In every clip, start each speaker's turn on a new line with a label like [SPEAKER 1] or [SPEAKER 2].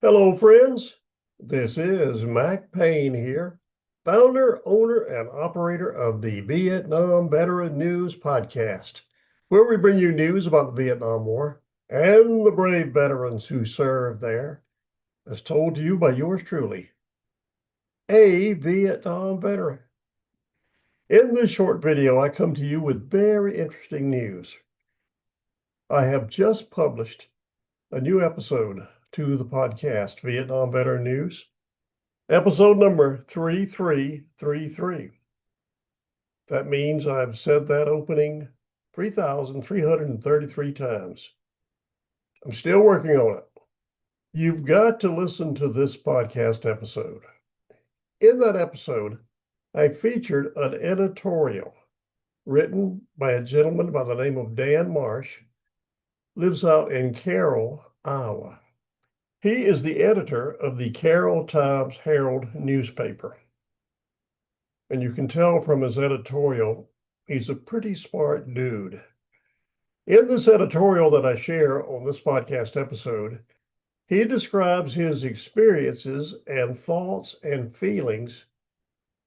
[SPEAKER 1] Hello, friends. This is Mac Payne here, founder, owner, and operator of the Vietnam Veteran News Podcast, where we bring you news about the Vietnam War and the brave veterans who served there, as told to you by yours truly, a Vietnam veteran. In this short video, I come to you with very interesting news. I have just published a new episode to the podcast, Vietnam Veteran News. Episode number 3333. That means I've said that opening 3,333 times. I'm still working on it. You've got to listen to this podcast episode. In that episode, I featured an editorial written by a gentleman by the name of Dan Marsh, lives out in Carroll, Iowa. He is the editor of the Carroll Times-Herald newspaper. And you can tell from his editorial, he's a pretty smart dude. In this editorial that I share on this podcast episode, he describes his experiences and thoughts and feelings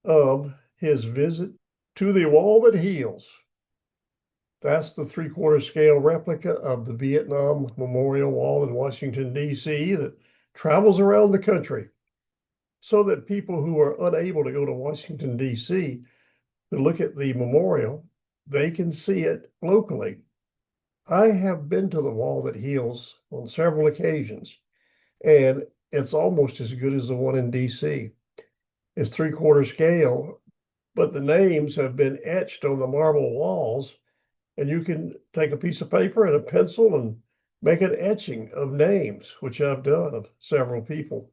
[SPEAKER 1] of his visit to the Wall That Heals. That's the 3/4 scale replica of the Vietnam Memorial Wall in Washington, D.C. that travels around the country so that people who are unable to go to Washington, D.C. to look at the memorial, they can see it locally. I have been to the Wall That Heals on several occasions, and it's almost as good as the one in D.C. It's 3/4 scale, but the names have been etched on the marble walls, and you can take a piece of paper and a pencil and make an etching of names, which I've done of several people.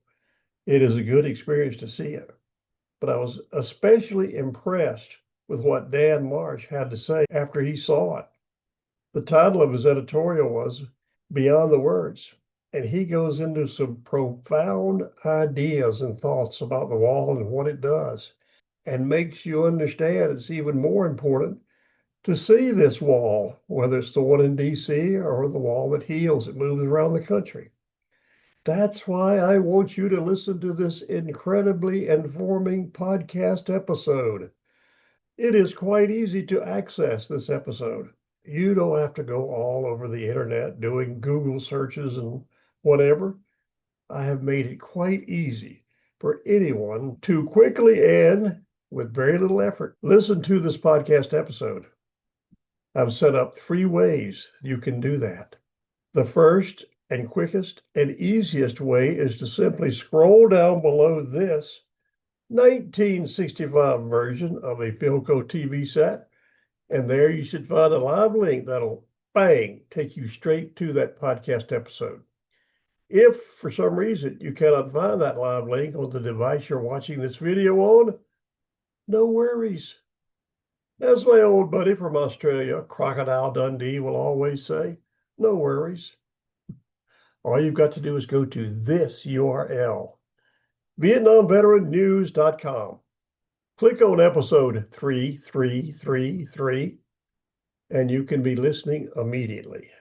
[SPEAKER 1] It is a good experience to see it. But I was especially impressed with what Dan Marsh had to say after he saw it. The title of his editorial was Beyond the Words, and he goes into some profound ideas and thoughts about the wall and what it does, and makes you understand it's even more important to see this wall, whether it's the one in DC or the wall that heals, it moves around the country. That's why I want you to listen to this incredibly informing podcast episode. It is quite easy to access this episode. You don't have to go all over the internet doing Google searches and whatever. I have made it quite easy for anyone to quickly and with very little effort listen to this podcast episode. I've set up 3 ways you can do that. The first and quickest and easiest way is to simply scroll down below this 1965 version of a Philco TV set, and there you should find a live link that'll, bang, take you straight to that podcast episode. If for some reason you cannot find that live link on the device you're watching this video on, no worries. As my old buddy from Australia, Crocodile Dundee, will always say, no worries. All you've got to do is go to this URL, VietnamVeteranNews.com. Click on episode 3333, and you can be listening immediately.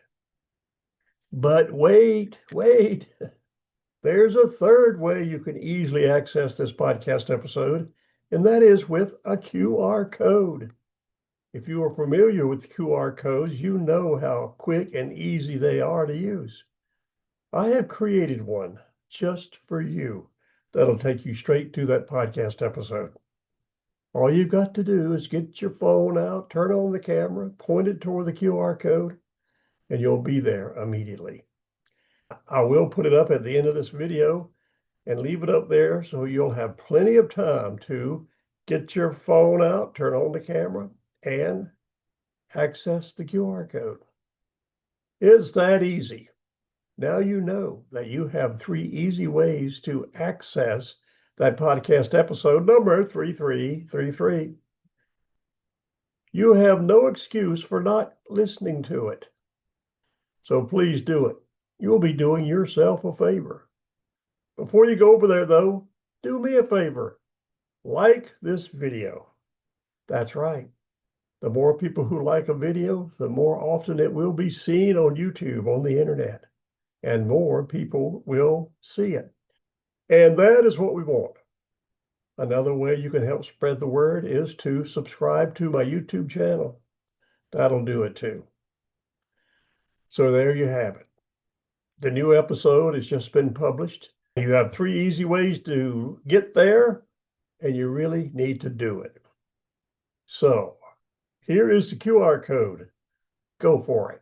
[SPEAKER 1] But wait. There's a third way you can easily access this podcast episode, and that is with a QR code. If you are familiar with QR codes, you know how quick and easy they are to use. I have created one just for you that'll take you straight to that podcast episode. All you've got to do is get your phone out, turn on the camera, point it toward the QR code, and you'll be there immediately. I will put it up at the end of this video and leave it up there so you'll have plenty of time to get your phone out, turn on the camera, and access the QR code. It's that easy. Now you know that you have 3 easy ways to access that podcast episode number 3333. You have no excuse for not listening to it. So please do it. You'll be doing yourself a favor. Before you go over there, though, do me a favor. Like this video. That's right. The more people who like a video, the more often it will be seen on YouTube, on the internet. and more people will see it. And that is what we want. Another way you can help spread the word is to subscribe to my YouTube channel. That'll do it too. So there you have it. The new episode has just been published. You have 3 easy ways to get there, and you really need to do it. So here is the QR code. Go for it.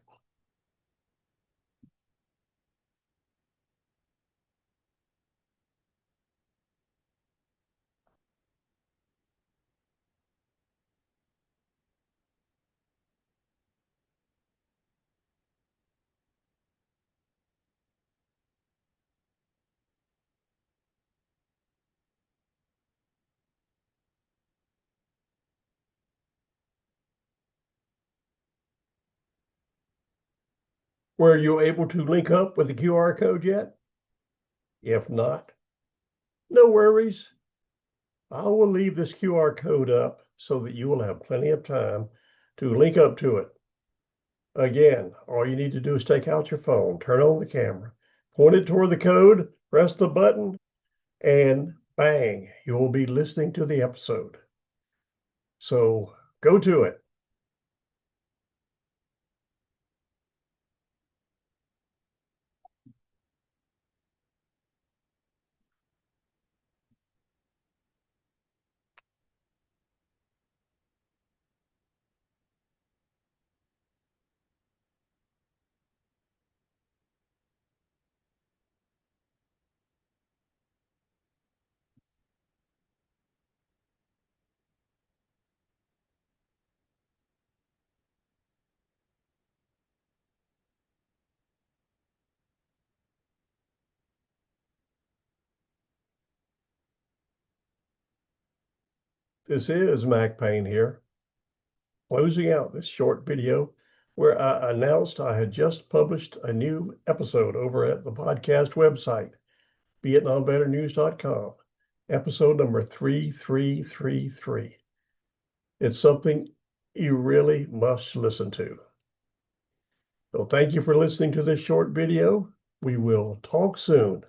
[SPEAKER 1] Were you able to link up with the QR code yet? If not, no worries. I will leave this QR code up so that you will have plenty of time to link up to it. Again, all you need to do is take out your phone, turn on the camera, point it toward the code, press the button, and bang, you will be listening to the episode. So go to it. This is Mac Payne here, closing out this short video where I announced I had just published a new episode over at the podcast website, vietnambetternews.com, episode number 3333. It's something you really must listen to. So thank you for listening to this short video. We will talk soon.